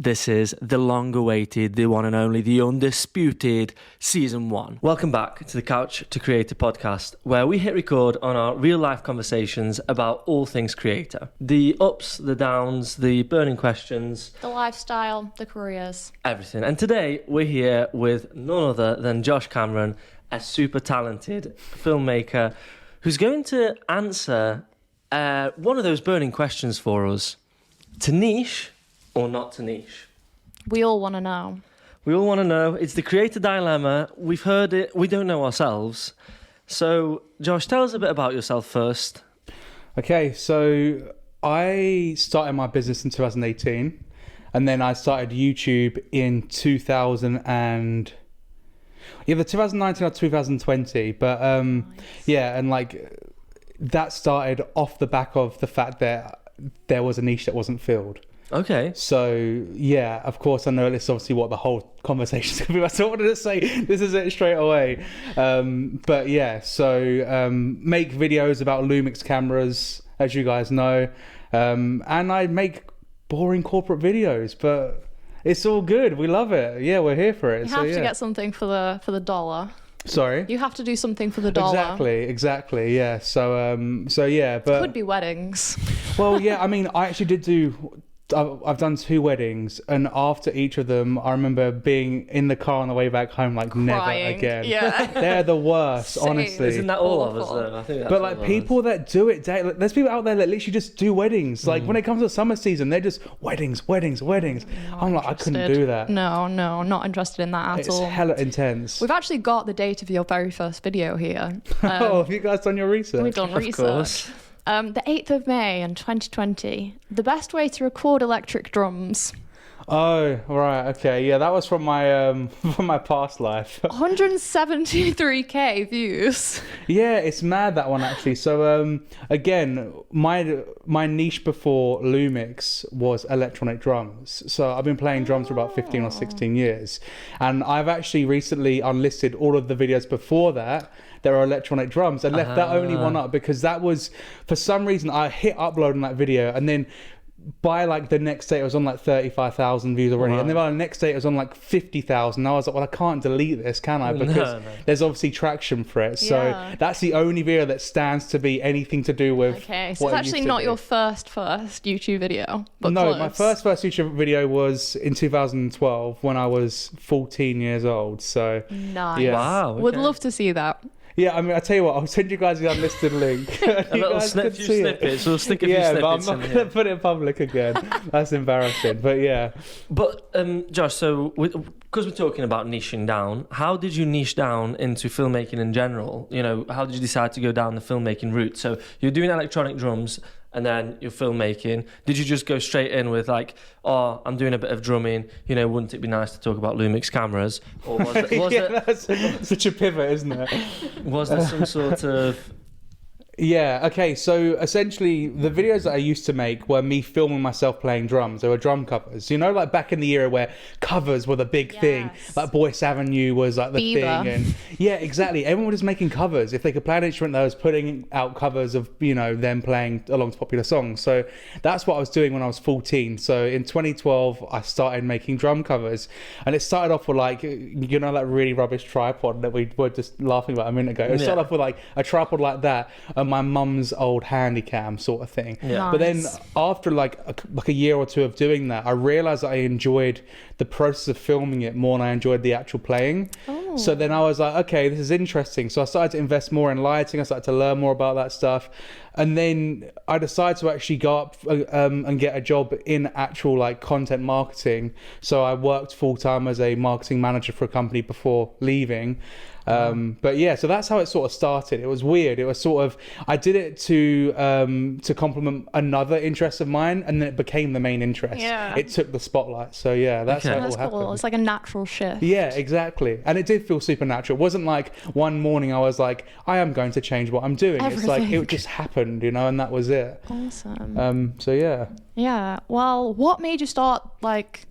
This is the long-awaited, the one and only, the undisputed Season 1. Welcome back to the Couch to Creator podcast, where we hit record on our real-life conversations about all things creator. The ups, the downs, the burning questions. The lifestyle, the careers. Everything. And today we're here with none other than Josh Cameron, a super talented filmmaker who's going to answer one of those burning questions for us. To niche or not to niche? We all want to know. We all want to know. It's the creator dilemma. We've heard it. We don't know ourselves. So, Josh, tell us a bit about yourself first. Okay, so I started my business in 2018, and then I started YouTube in either 2019 or 2020. But Nice. yeah, and like that started off the back of the fact that there was a niche that wasn't filled. Okay. So, yeah, of course, I know this is obviously what the whole conversation is going to be about. So I wanted to say this is it straight away. But yeah, so make videos about Lumix cameras, as you guys know. And I make boring corporate videos, but it's all good. We love it. Yeah, we're here for it. You have to get something for the dollar. Sorry? You have to do something for the dollar. Exactly. Yeah. So yeah, but It could be weddings. well, yeah, I mean, I actually did do... I've done 2 weddings, and after each of them, I remember being in the car on the way back home, like, Crying. never again. Yeah. They're the worst, Same. honestly. Isn't that all of us, Awful. though? I think that's But all like of people us. that do it, like, there's people out there that literally just do weddings. Like when it comes to summer season, they're just weddings. Not I'm like, I couldn't interested. do that. No, not interested in that at It's all. hella intense. We've actually got the date of your very first video here. Oh, have you guys done your research? We've done Of research. course. The 8th of May in 2020. The best way to record electric drums. Oh, right, okay, yeah, that was from my from my past life. 173k views. Yeah, it's mad, that one, actually. So again, my niche before Lumix was electronic drums. So I've been playing drums for about 15 or 16 years, and I've actually recently unlisted all of the videos before that. There are electronic drums, and left that only one up because that was, for some reason, I hit upload on that video, and then by like the next day it was on like 35,000 views already. Wow. And then by the next day it was on like 50,000. I was like, well, I can't delete this, can I? Because No. there's obviously traction for it. So Yeah. that's the only video that stands to be anything to do with Okay, so what it's it used actually to not be. your first YouTube video, but No, close. my first YouTube video was in 2012 when I was 14 years old. So Nice. Yeah. Wow. Would okay. love to see that. yeah, I mean, I tell you what, I'll send you guys the unlisted link. A little few snippets. We'll stick a few Yeah, but I'm snippets not in going here. to put it in public again. That's embarrassing. But yeah. But Josh, so because we're talking about niching down, how did you niche down into filmmaking in general? You know, how did you decide to go down the filmmaking route? So you're doing electronic drums and then you're filmmaking. Did you just go straight in with like, oh, I'm doing a bit of drumming, you know, wouldn't it be nice to talk about Lumix cameras? Or That's such a pivot, isn't it? was there some sort of... Yeah, okay, so essentially the videos that I used to make were me filming myself playing drums. They were drum covers. You know, like back in the era where covers were the big thing. Yes. Like Boyce Avenue was like the Bieber. thing. And yeah, exactly. Everyone was making covers. If they could play an instrument, they was putting out covers of, you know, them playing along to popular songs. So that's what I was doing when I was 14. So in 2012, I started making drum covers. And it started off with like, you know, that really rubbish tripod that we were just laughing about a minute ago. It started off with like a tripod like that. My mum's old handy cam sort of thing. Yeah. But then Nice. after like a year or two of doing that, I realized I enjoyed the process of filming it more than I enjoyed the actual playing. Oh. So then I was like, okay, this is interesting. So I started to invest more in lighting. I started to learn more about that stuff. And then I decided to actually go up and get a job in actual like content marketing. So I worked full time as a marketing manager for a company before leaving. But yeah, so that's how it sort of started. It was weird. It was sort of, I did it to complement another interest of mine, and then it became the main interest. Yeah. It took the spotlight. So yeah, that's Okay. how it That's all cool. happened. It's like a natural shift. Yeah, exactly. And it did feel supernatural. It wasn't like one morning I was like, I am going to change what I'm doing. It's like, Everything. it just happened, you know, and that was it. Awesome. So yeah. Yeah. Well, what made you start like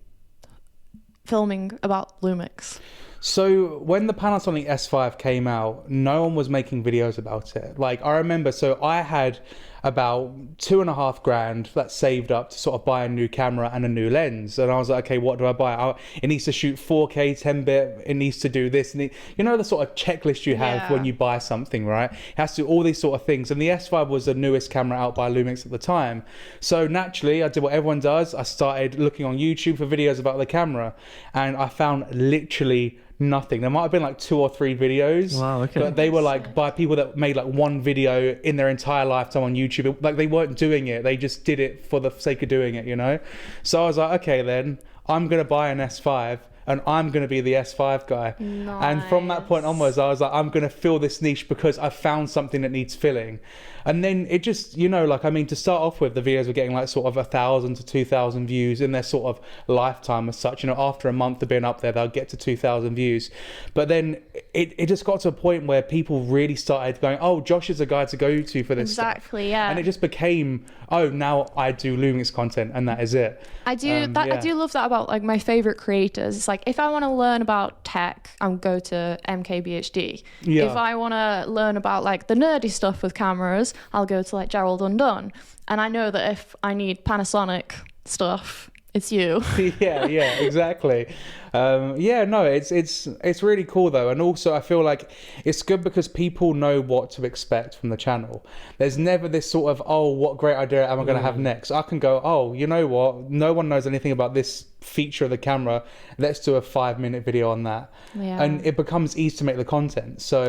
filming about Lumix? So when the Panasonic S5 came out, no one was making videos about it. Like I remember, so I had about $2,500 that's saved up to sort of buy a new camera and a new lens. And I was like, okay, what do I buy? It needs to shoot 4K 10-bit. It needs to do this. And you know the sort of checklist you have when you buy something, right? It has to do all these sort of things. And the S5 was the newest camera out by Lumix at the time. So naturally, I did what everyone does. I started looking on YouTube for videos about the camera. And I found literally nothing. There might have been like 2 or 3 videos. Wow, okay. But they were like by people that made like one video in their entire lifetime on YouTube. Like they weren't doing it. They just did it for the sake of doing it, you know? So I was like, okay, then I'm going to buy an S5 and I'm going to be the S5 guy. Nice. And from that point onwards, I was like, I'm going to fill this niche because I found something that needs filling. And then it just, you know, like, I mean, to start off with, the videos were getting like sort of 1,000 to 2,000 views in their sort of lifetime as such. You know, after a month of being up there, they'll get to 2,000 views. But then it just got to a point where people really started going, oh, Josh is a guy to go to for this Exactly, stuff. yeah. And it just became, oh, now I do Lumix content and that is it. I do love that about like my favorite creators. It's like if I want to learn about tech, I'll go to MKBHD. Yeah. If I want to learn about like the nerdy stuff with cameras, I'll go to like Gerald Undone. And I know that if I need Panasonic stuff, it's you. yeah, exactly. It's really cool though, and also I feel like it's good because people know what to expect from the channel. There's never this sort of, oh, what great idea am I going to have next? I can go, oh, you know what? No one knows anything about this feature of the camera. Let's do a 5-minute video on that, and it becomes easy to make the content. So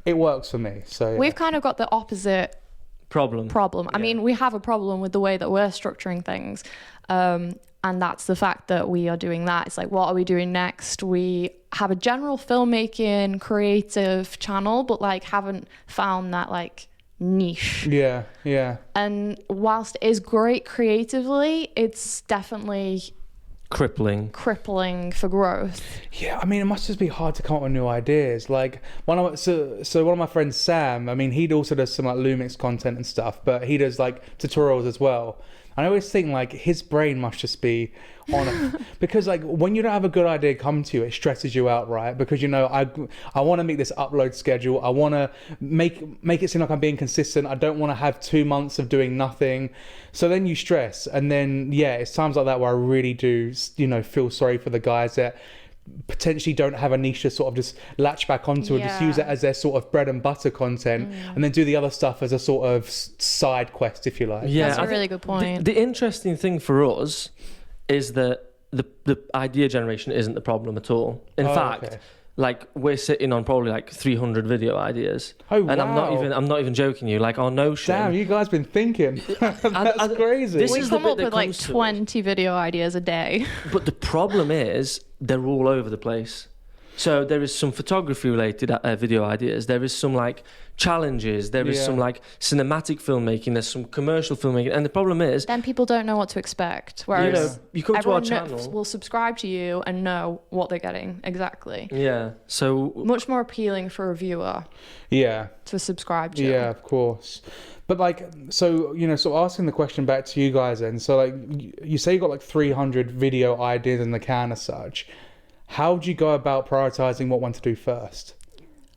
it works for me. So we've kind of got the opposite problem. I mean, we have a problem with the way that we're structuring things. And that's the fact that we are doing that. It's like, what are we doing next? We have a general filmmaking creative channel, but like haven't found that like niche. Yeah. And whilst it is great creatively, it's definitely crippling for growth. Yeah, I mean, it must just be hard to come up with new ideas. Like one of my friends, Sam, I mean, he also does some like Lumix content and stuff, but he does like tutorials as well. I always think like his brain must just be on it because like when you don't have a good idea come to you, it stresses you out, right? Because you know, I want to make this upload schedule. I want to make it seem like I'm being consistent. I don't want to have 2 months of doing nothing. So then you stress, and then it's times like that where I really do, you know, feel sorry for the guys that potentially don't have a niche to sort of just latch back onto and just use it as their sort of bread and butter content and then do the other stuff as a sort of side quest, if you like. Yeah, that's a really good point. The interesting thing for us is that the idea generation isn't the problem at all. In fact, like we're sitting on probably like 300 video ideas. Oh, wow. And I'm not even joking you. Like our Notion. Damn, you guys been thinking. That's crazy. We come up with like 20 video ideas a day. But the problem is they're all over the place. So there is some photography related video ideas. There is some like challenges. There is some like cinematic filmmaking. There's some commercial filmmaking. And the problem is then people don't know what to expect. Whereas you come to our channel, will subscribe to you and know what they're getting exactly. Yeah. So much more appealing for a viewer. Yeah. To subscribe to. Yeah, of course. But like, so, you know, so asking the question back to you guys then. So like, you say you got like 300 video ideas in the can as such. How do you go about prioritizing what one to do first?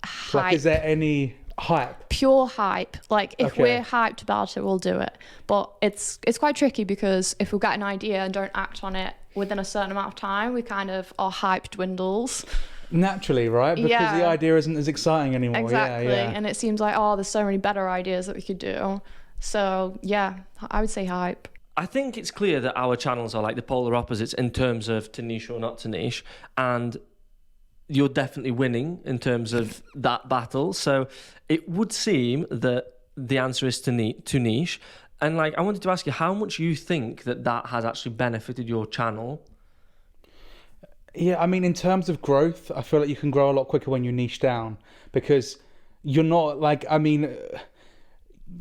Hype. Like, is there any hype? Pure hype. Like, if we're hyped about it, we'll do it. But it's quite tricky because if we've got an idea and don't act on it within a certain amount of time, we kind of, our hype dwindles. Naturally, right? Because the idea isn't as exciting anymore. Exactly. Yeah. And it seems like, there's so many better ideas that we could do. So, yeah, I would say hype. I think it's clear that our channels are like the polar opposites in terms of to niche or not to niche, and you're definitely winning in terms of that battle. So it would seem that the answer is to niche. And like, I wanted to ask you how much you think that has actually benefited your channel. Yeah, I mean, in terms of growth, I feel like you can grow a lot quicker when you niche down because you're not like, I mean,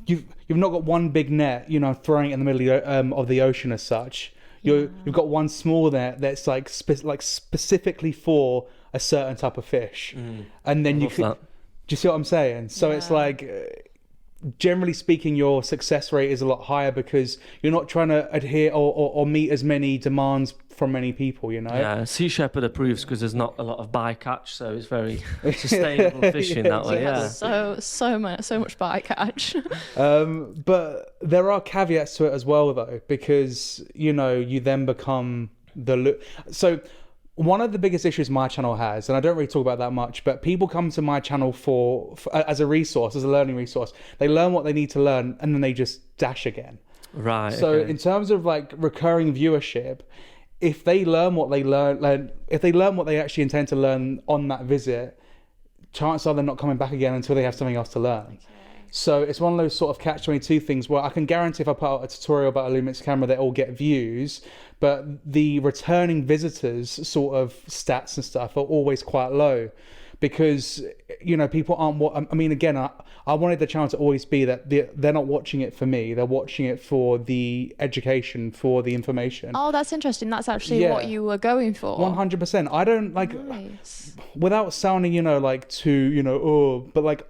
you've not got one big net, you know, throwing it in the middle of the ocean as such. You've got one small net that's like specifically for a certain type of fish, and then do you see what I'm saying? So it's like generally speaking, your success rate is a lot higher because you're not trying to adhere or meet as many demands from many people, you know? Yeah, Sea Shepherd approves because there's not a lot of bycatch, so it's very sustainable fishing that way, yeah. So much bycatch. But there are caveats to it as well, though, because, you know, you then become so one of the biggest issues my channel has, and I don't really talk about that much, but people come to my channel for as a resource, as a learning resource. They learn what they need to learn, and then they just dash again. Right. So in terms of like recurring viewership, if they learn what they if they learn what they actually intend to learn on that visit, chances are they're not coming back again until they have something else to learn. Okay. So it's one of those sort of catch-22 things where I can guarantee if I put out a tutorial about a Lumix camera, they all get views, but the returning visitors sort of stats and stuff are always quite low because, you know, people aren't I mean, again, I wanted the channel to always be that they're not watching it for me. They're watching it for the education, for the information. Oh, that's interesting. That's actually what you were going for. 100%. I don't like, without sounding, you know, like too, you know, but like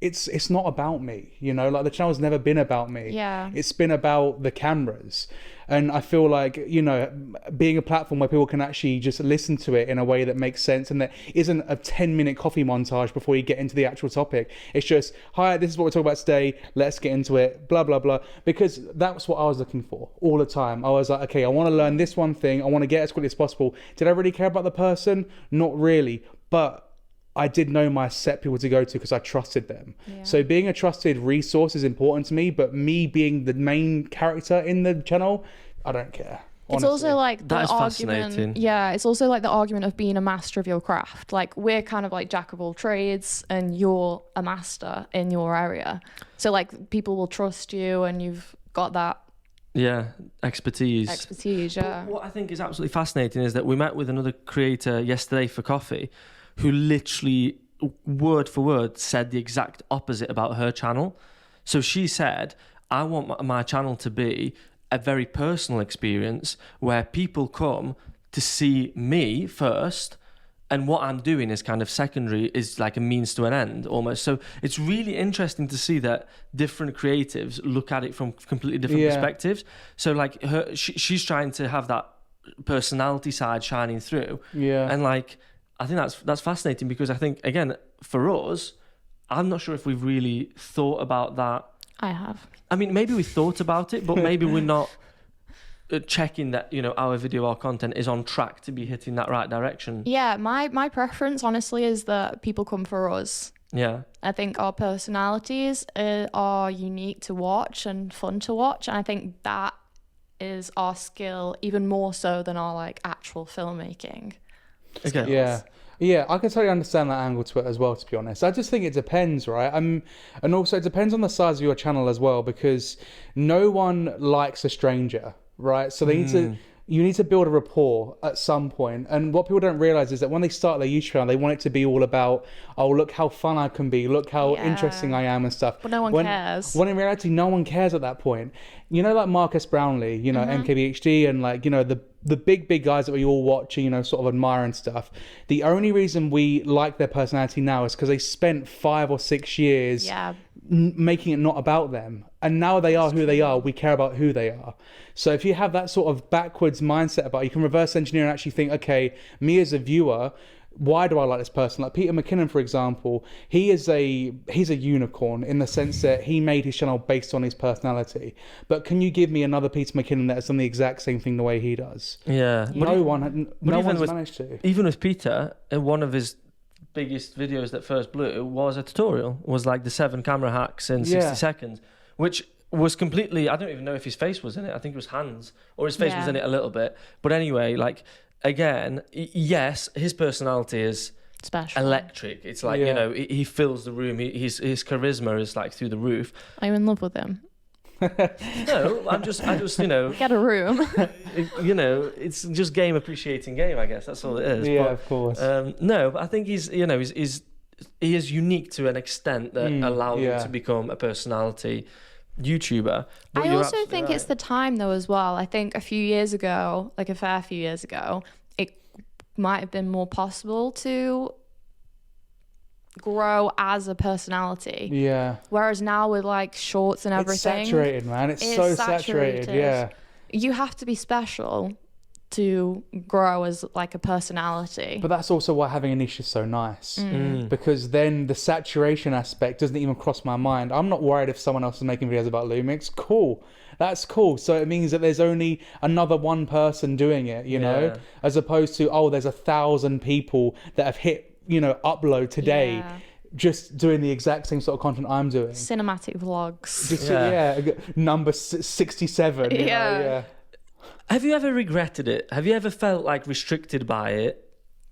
it's not about me, you know, like the channel's never been about me. Yeah. It's been about the cameras. And I feel like, you know, being a platform where people can actually just listen to it in a way that makes sense and that isn't a 10-minute coffee montage before you get into the actual topic. It's just, hi, this is what we're talking about today. Let's get into it, blah, blah, blah. Because that's what I was looking for all the time. I was like, okay, I want to learn this one thing. I want to get as quickly as possible. Did I really care about the person? Not really. But I did know my set people to go to because I trusted them. Yeah. So being a trusted resource is important to me, but me being the main character in the channel, I don't care. It's also like the argument. Yeah, it's also like the argument of being a master of your craft. Like we're kind of like jack of all trades and you're a master in your area. So like people will trust you and you've got that expertise, yeah. But what I think is absolutely fascinating is that we met with another creator yesterday for coffee who literally word for word said the exact opposite about her channel. So she said, I want my channel to be a very personal experience where people come to see me first and what I'm doing is kind of secondary, is like a means to an end almost. So it's really interesting to see that different creatives look at it from completely different perspectives. So like she's trying to have that personality side shining through. Yeah. And like, I think that's fascinating because I think, again, for us, I'm not sure if we've really thought about that. I have. I mean, maybe we thought about it, but maybe we're not checking that, you know, our video, our content is on track to be hitting that right direction. Yeah, my preference, honestly, is that people come for us. Yeah. I think our personalities are unique to watch and fun to watch. And I think that is our skill, even more so than our, like, actual filmmaking. Okay. Yeah, I can totally understand that angle to it as well, to be honest. I just think it depends, right? And also it depends on the size of your channel as well, because no one likes a stranger, right? So you need to build a rapport at some point. And what people don't realize is that when they start their YouTube channel, they want it to be all about, oh, look how fun I can be, look how interesting I am and stuff. But no one cares. When in reality, no one cares at that point. You know, like Marcus Brownlee, you know, MKBHD, and like, you know, the big guys that we all watch, you know, sort of admire and stuff. The only reason we like their personality now is because they spent 5 or 6 years making it not about them. And now they are who they are. We care about who they are. So if you have that sort of backwards mindset about it, you can reverse engineer and actually think, okay, me as a viewer, why do I like this person? Like Peter McKinnon, for example, he's a unicorn in the sense that he made his channel based on his personality. But can you give me another Peter McKinnon that has done the exact same thing the way he does? Yeah. No one's managed to. Even with Peter, one of his biggest videos that first blew was a tutorial. It was like the 7 camera hacks in 60 seconds, which was completely, I don't even know if his face was in it. I think it was hands, or his face was in it a little bit. But anyway, like, again, yes, his personality is special, electric. It's like, you know, he fills the room. His charisma is like through the roof. I'm in love with him. No, I just, you know, get a room. You know, it's just game appreciating game, I guess. That's all it is. Yeah, but, of course. No, but I think he's, you know, he is unique to an extent that allowed him to become a personality YouTuber. But I also think it's the time though as well. I think a few years ago, like a fair few years ago, it might have been more possible to grow as a personality. Yeah. Whereas now with like shorts and everything, it's saturated, man. It's so saturated. Yeah. You have to be special to grow as like a personality. But that's also why having a niche is so nice, because then the saturation aspect doesn't even cross my mind. I'm not worried if someone else is making videos about Lumix. Cool. That's cool. So it means that there's only another one person doing it, you know, as opposed to, oh, there's 1,000 people that have hit, you know, upload today, just doing the exact same sort of content I'm doing. Cinematic vlogs. Just, number 67. You know, yeah. Have you ever regretted it? Have you ever felt like restricted by it?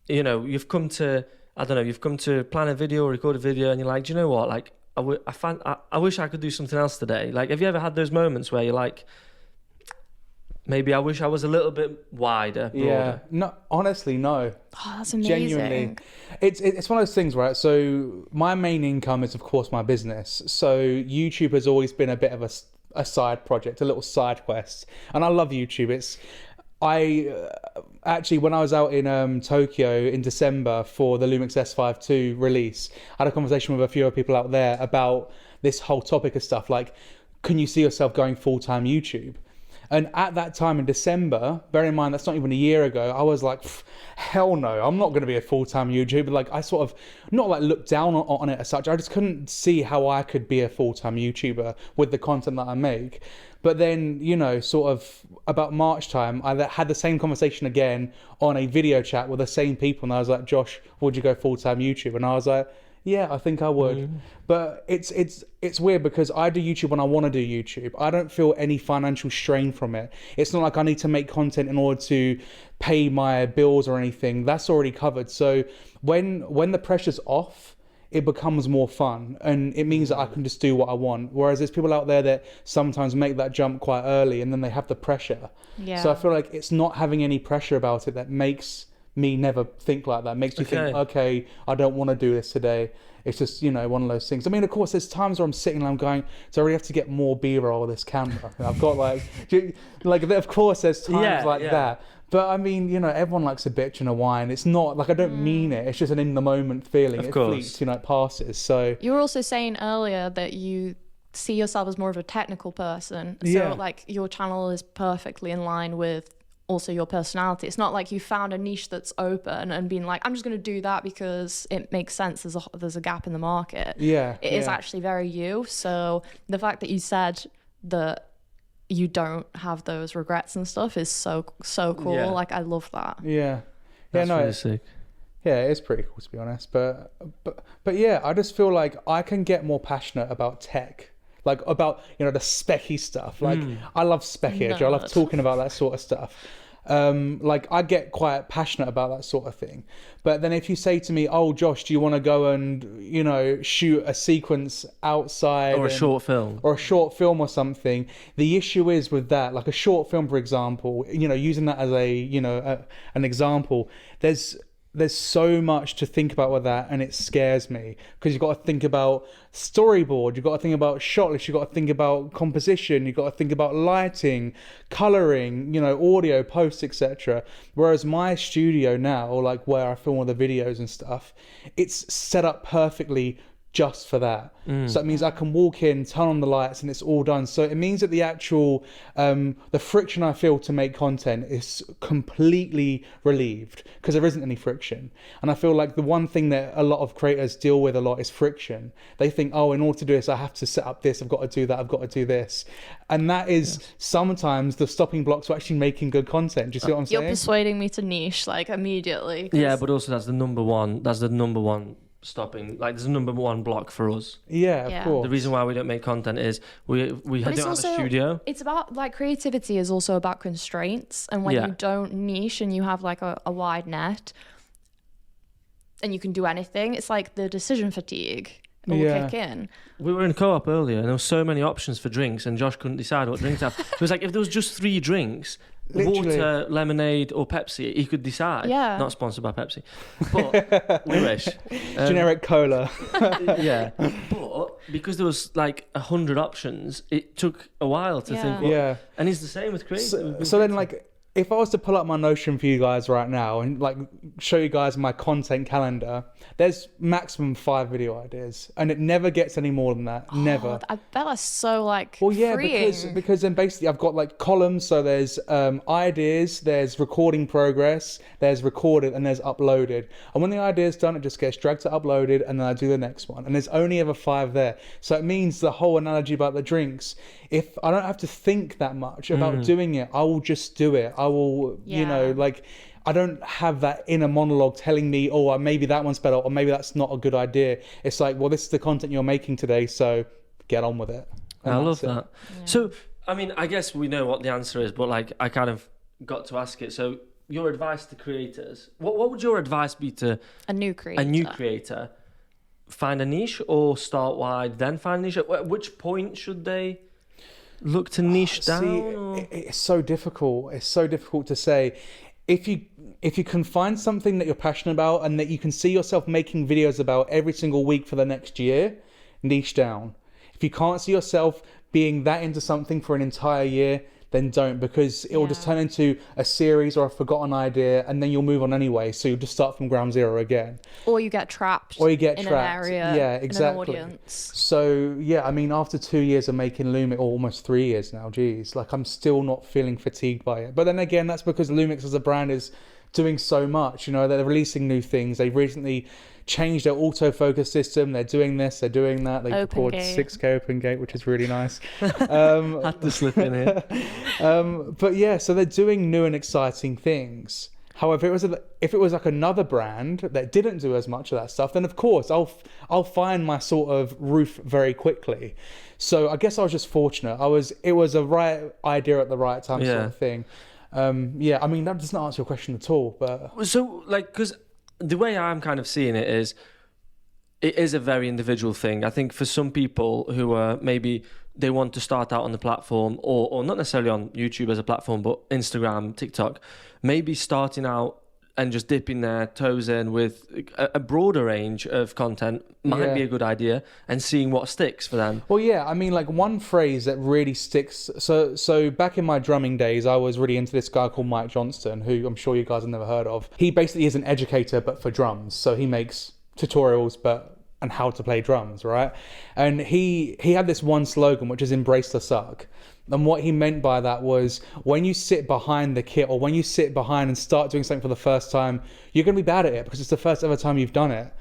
You know, you've come to plan a video or record a video and you're like, do you know what? Like, I wish I could do something else today. Like, have you ever had those moments where you're like, maybe I wish I was a little bit wider, broader? Yeah. No, honestly, no. Oh, that's amazing. Genuinely. It's one of those things, right? So my main income is, of course, my business. So YouTube has always been a bit of a side project, a little side quest. And I love YouTube. Actually, when I was out in Tokyo in December for the Lumix S5 II release, I had a conversation with a few other people out there about this whole topic of stuff. Like, can you see yourself going full-time YouTube? And at that time in December, bear in mind, that's not even a year ago, I was like, hell no, I'm not going to be a full-time YouTuber. Like, I sort of, not like looked down on it as such. I just couldn't see how I could be a full-time YouTuber with the content that I make. But then, you know, sort of about March time, I had the same conversation again on a video chat with the same people. And I was like, Josh, would you go full-time YouTube? And I was like, yeah, I think I would. But it's weird because I do YouTube when I want to do YouTube. I don't feel any financial strain from it. It's not like I need to make content in order to pay my bills or anything. That's already covered. So when the pressure's off, it becomes more fun, and it means that I can just do what I want. Whereas there's people out there that sometimes make that jump quite early and then they have the pressure. Yeah. So I feel like it's not having any pressure about it that makes me never think like that. Makes me think, okay, I don't want to do this today. It's just, you know, one of those things. I mean, of course, there's times where I'm sitting and I'm going, so I really have to get more B-roll of this camera. I've got of course, there's times that. But I mean, you know, everyone likes a bitch and a whine. It's not like I don't mean it. It's just an in the moment feeling. It fleets, you know, it passes. So you were also saying earlier that you see yourself as more of a technical person. Yeah. So like your channel is perfectly in line with also your personality. It's not like you found a niche that's open and been like, I'm just going to do that because it makes sense. There's a gap in the market. Yeah. It is actually very you. So the fact that you said that you don't have those regrets and stuff is so cool. Yeah. Like, I love that. Yeah. That's really sick. Yeah, it's pretty cool, to be honest. But yeah, I just feel like I can get more passionate about tech. Like about, you know, the specky stuff. Like I love speckage. I love talking about that sort of stuff. Like I get quite passionate about that sort of thing. But then if you say to me, oh, Josh, do you want to go and, you know, shoot a sequence outside or a short film or something, the issue is with that, like a short film, for example, you know, using that as an example, there's so much to think about with that, and it scares me because you've got to think about storyboard, you've got to think about shot list, you've got to think about composition, you've got to think about lighting, coloring, you know, audio, post, etc. Whereas my studio now, like where I film all the videos and stuff, it's set up perfectly just for that. So that means I can walk in, turn on the lights, and it's all done. So it means that the actual the friction I feel to make content is completely relieved because there isn't any friction. And I feel like the one thing that a lot of creators deal with a lot is friction. They think, oh, in order to do this, I have to set up this, I've got to do that, I've got to do this. And that is sometimes the stopping blocks for actually making good content. Do you see what I'm saying? You're persuading me to niche like immediately. Yeah, but also that's the number one stopping, like there's a number one block for us. Yeah, of course. The reason why we don't make content is we don't have a studio. It's about, like, creativity is also about constraints, and when you don't niche and you have like a wide net and you can do anything, it's like the decision fatigue will kick in. We were in co-op earlier and there were so many options for drinks and Josh couldn't decide what drink to have. It was like if there was just 3 drinks, literally, water, lemonade or Pepsi, he could decide. Yeah. Not sponsored by Pepsi, but we wish. Generic cola. Yeah. But because there was like 100 options, it took a while to think. Yeah. And it's the same with creative. So then, like, if I was to pull up my Notion for you guys right now and like show you guys my content calendar, there's maximum 5 video ideas, and it never gets any more than that. Never. I bet that's so like freeing. Because then basically I've got like columns. So there's ideas, there's recording progress, there's recorded, and there's uploaded. And when the idea's done, it just gets dragged to uploaded, and then I do the next one. And there's only ever 5 there. So it means the whole analogy about the drinks, if I don't have to think that much about doing it, I will just do it. I will, you know, like, I don't have that inner monologue telling me, oh, maybe that one's better, or maybe that's not a good idea. It's like, well, this is the content you're making today, so get on with it. And I love that. Yeah. So, I mean, I guess we know what the answer is, but like, I kind of got to ask it. So, your advice to creators, what would your advice be to a new creator? Find a niche or start wide, then find a niche? At which point should they look to niche down? It's so difficult. It's so difficult to say. If you can find something that you're passionate about and that you can see yourself making videos about every single week for the next year, niche down. If you can't see yourself being that into something for an entire year, then don't, because it will just turn into a series or a forgotten idea, and then you'll move on anyway. So you'll just start from ground zero again. Or you get trapped. In an area. Yeah, exactly. In an audience. So yeah, I mean, after 2 years of making Lumix, or almost 3 years now, geez, like I'm still not feeling fatigued by it. But then again, that's because Lumix as a brand is doing so much. You know, they're releasing new things. They've recently changed their autofocus system. They're doing this, they're doing that. They recorded 6K open gate, which is really nice. Had to slip in here. But yeah, so they're doing new and exciting things. However, if it was like another brand that didn't do as much of that stuff, then of course I'll find my sort of roof very quickly. So I guess I was just fortunate. It was a right idea at the right time, sort of thing. I mean, that doesn't answer your question at all. But so like, because the way I'm kind of seeing it is a very individual thing. I think for some people who are maybe they want to start out on the platform, or not necessarily on YouTube as a platform, but Instagram, TikTok, maybe starting out and just dipping their toes in with a broader range of content might be a good idea, and seeing what sticks for them. Well, yeah, I mean, like one phrase that really sticks. So back in my drumming days, I was really into this guy called Mike Johnston, who I'm sure you guys have never heard of. He basically is an educator, but for drums. So he makes tutorials, and how to play drums, right? And he had this one slogan, which is "Embrace the suck." And what he meant by that was, when you sit behind the kit, or when you sit behind and start doing something for the first time, you're going to be bad at it because it's the first ever time you've done it.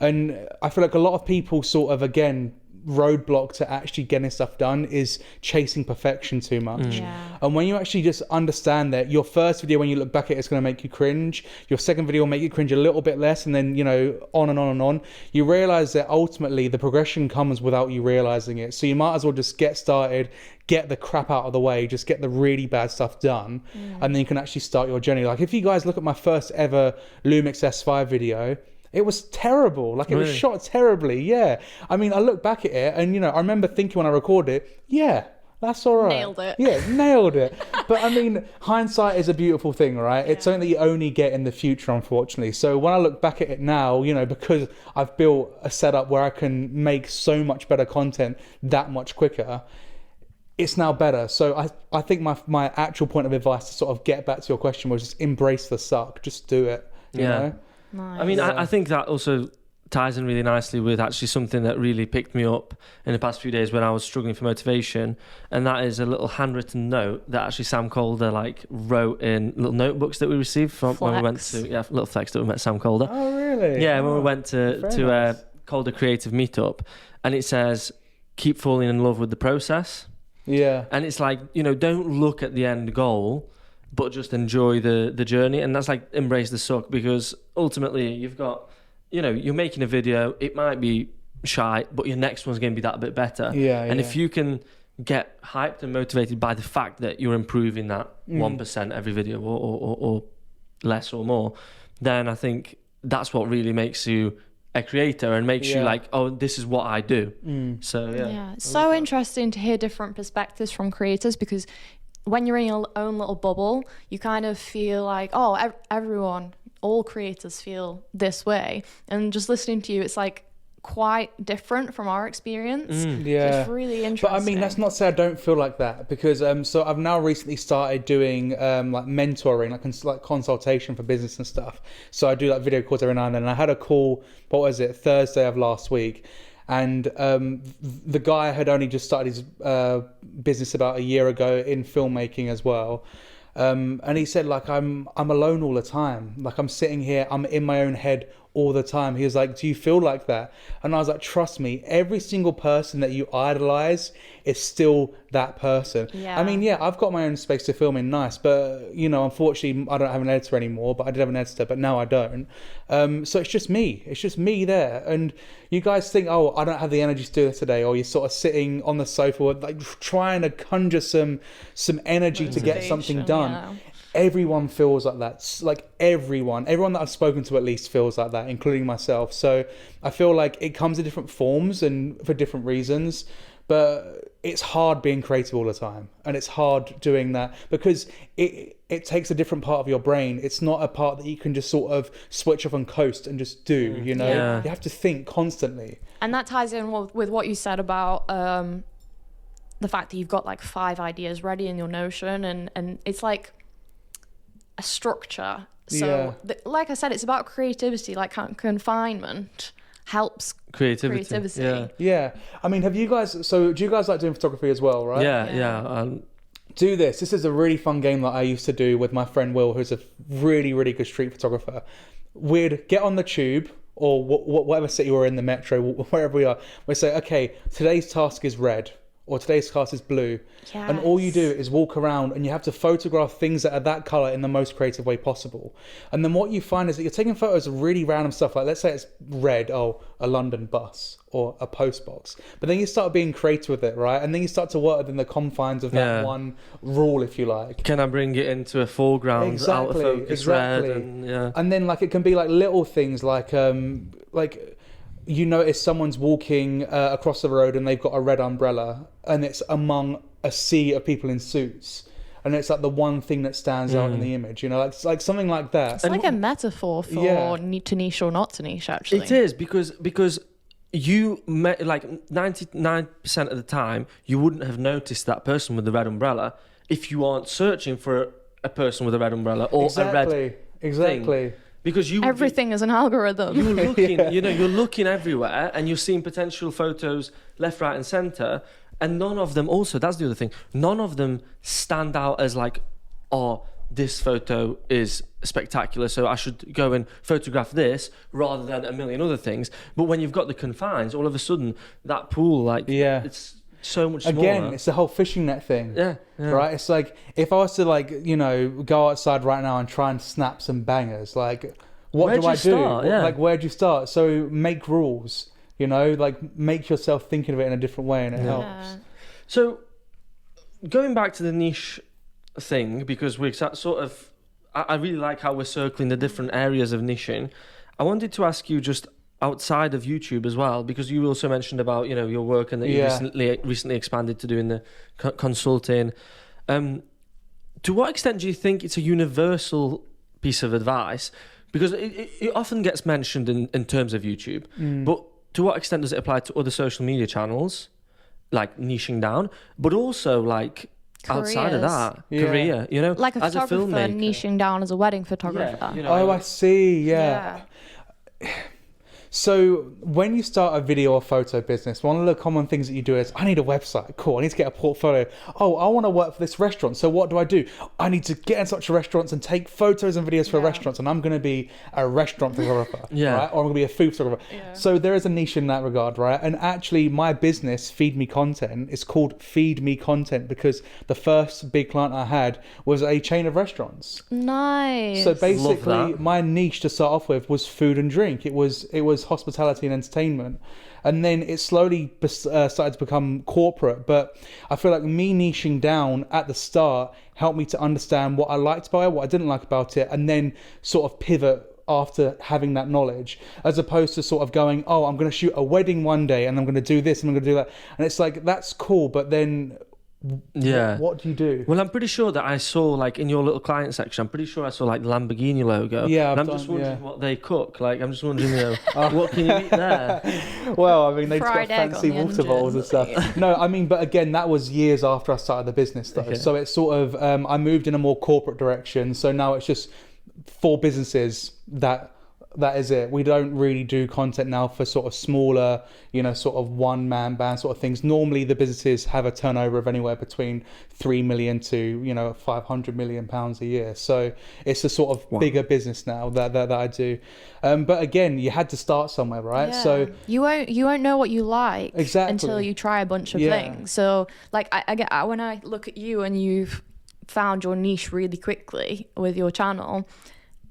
And I feel like a lot of people sort of, again, roadblock to actually getting stuff done is chasing perfection too much. And when you actually just understand that your first video, when you look back at it, it's going to make you cringe, your second video will make you cringe a little bit less, and then, you know, on and on and on, you realize that ultimately the progression comes without you realizing it. So you might as well just get started, get the crap out of the way, just get the really bad stuff done, and then you can actually start your journey. Like if you guys look at my first ever Lumix S5 video, it was terrible. Like it was shot terribly. Yeah. I mean, I look back at it and, you know, I remember thinking when I recorded it, yeah, that's all right. Nailed it. Yeah, nailed it. But I mean, hindsight is a beautiful thing, right? It's something that you only get in the future, unfortunately. So when I look back at it now, you know, because I've built a setup where I can make so much better content that much quicker, it's now better. So I think my actual point of advice to sort of get back to your question was just embrace the suck. Just do it, you know? Nice. I mean, I think that also ties in really nicely with actually something that really picked me up in the past few days when I was struggling for motivation, and that is a little handwritten note that actually Sam Calder like wrote in little notebooks that we received from when we went to little flex that we met Sam Calder. Oh really? Yeah, when we went to Calder Creative Meetup, and it says, "Keep falling in love with the process." Yeah, and it's like, you know, don't look at the end goal, but just enjoy the journey. And that's like embrace the suck, because ultimately you've got, you know, you're making a video, it might be shy, but your next one's going to be that bit better. And if you can get hyped and motivated by the fact that you're improving that 1% every video, or less or more, then I think that's what really makes you a creator and makes you like, oh, this is what I do. So it's so interesting to hear different perspectives from creators, because when you're in your own little bubble, you kind of feel like, oh, all creators feel this way. And just listening to you, it's like quite different from our experience. Yeah. So it's really interesting. But I mean, that's not to say I don't feel like that, because so I've now recently started doing like mentoring, like consultation for business and stuff. So I do like video calls every now and then. And I had a call, what was it, Thursday of last week. And the guy had only just started his business about a year ago in filmmaking as well. And he said, like, I'm alone all the time. Like, I'm sitting here, I'm in my own head all the time. He was like, do you feel like that? And I was like, trust me, every single person that you idolize is still that person. Yeah. I mean, yeah, I've got my own space to film in, nice, but, you know, unfortunately, I don't have an editor anymore, but I did have an editor, but now I don't. So it's just me there. And you guys think, oh, I don't have the energy to do this today, or you're sort of sitting on the sofa, like trying to conjure some energy to get something done. Yeah. Everyone feels like that. Like everyone that I've spoken to at least feels like that, including myself. So I feel like it comes in different forms and for different reasons, but it's hard being creative all the time, and it's hard doing that because it takes a different part of your brain. It's not a part that you can just sort of switch off and coast and just do, you know? Yeah. You have to think constantly. And that ties in with what you said about the fact that you've got like 5 ideas ready in your Notion, and it's like a structure. So like I said, it's about creativity. Like confinement helps creativity. Yeah. I mean, do you guys like doing photography as well, right? Yeah. Do this. This is a really fun game that I used to do with my friend Will, who's a really, really good street photographer. We'd get on the tube or whatever city we're in, the metro, wherever we are. We say, okay, today's task is red, or today's task is blue. Yes. And all you do is walk around and you have to photograph things that are that color in the most creative way possible. And then what you find is that you're taking photos of really random stuff. Like, let's say it's red, a London bus or a post box. But then you start being creative with it, right? And then you start to work within the confines of that one rule, if you like. Can I bring it into a foreground, out of focus, red? And then like it can be like little things like you notice someone's walking across the road and they've got a red umbrella, and it's among a sea of people in suits, and it's like the one thing that stands out in the image, you know, like something like that. It's like a metaphor for to niche or not to niche, actually. It is, because you like 99% of the time you wouldn't have noticed that person with the red umbrella if you aren't searching for a person with a red umbrella or a red thing. Because everything is an algorithm. You're looking, you're looking everywhere, and you're seeing potential photos left, right, and center, and none of them. Also, that's the other thing. None of them stand out as like, oh, this photo is spectacular, so I should go and photograph this rather than a million other things. But when you've got the confines, all of a sudden that pool, it's so much smaller. Again, it's the whole fishing net thing. Yeah. Right? It's like, if I was to go outside right now and try and snap some bangers, like, what do I do? Like, where'd you start? So make rules, like make yourself thinking of it in a different way, and it helps. So going back to the niche thing, because we're sort of, I really like how we're circling the different areas of niching. I wanted to ask you just outside of YouTube as well, because you also mentioned about your work and that you recently expanded to doing the consulting. To what extent do you think it's a universal piece of advice? Because it often gets mentioned in terms of YouTube, but to what extent does it apply to other social media channels, like niching down, but also like outside of that, career, like a as photographer a filmmaker, niching down as a wedding photographer. I see. Yeah. So when you start a video or photo business, one of the common things that you do is, I need a website. Cool, I need to get a portfolio. Oh, I want to work for this restaurant. So what do? I need to get in touch with restaurants and take photos and videos for restaurants, and I'm going to be a restaurant photographer, right? Or I'm going to be a food photographer. Yeah. So there is a niche in that regard, right? And actually, my business, Feed Me Content, is called Feed Me Content because the first big client I had was a chain of restaurants. Nice. So basically, my niche to start off with was food and drink. It was hospitality and entertainment, and then it slowly started to become corporate. But I feel like me niching down at the start helped me to understand what I liked about it, what I didn't like about it, and then sort of pivot after having that knowledge, as opposed to sort of going, I'm going to shoot a wedding one day and I'm going to do this and I'm going to do that, and it's like, that's cool, but then Yeah. What do you do? Well, I'm pretty sure that I saw, like, in your little client section, I'm pretty sure I saw, like, the Lamborghini logo. Yeah, and I'm just wondering what they cook. Like, I'm just wondering, what can you eat there? Well, I mean, they've got Fried egg fancy on the water bottles and stuff. No, I mean, but again, that was years after I started the business, though. Okay. So it's sort of, I moved in a more corporate direction. So now it's just 4 businesses that is it. We don't really do content now for sort of smaller, sort of one-man band sort of things. Normally the businesses have a turnover of anywhere between 3 million to, 500 million pounds a year. So it's a sort of bigger business now that I do. But again, you had to start somewhere, right? Yeah. So you won't know what you like exactly until you try a bunch of things. So like I get when I look at you and you've found your niche really quickly with your channel,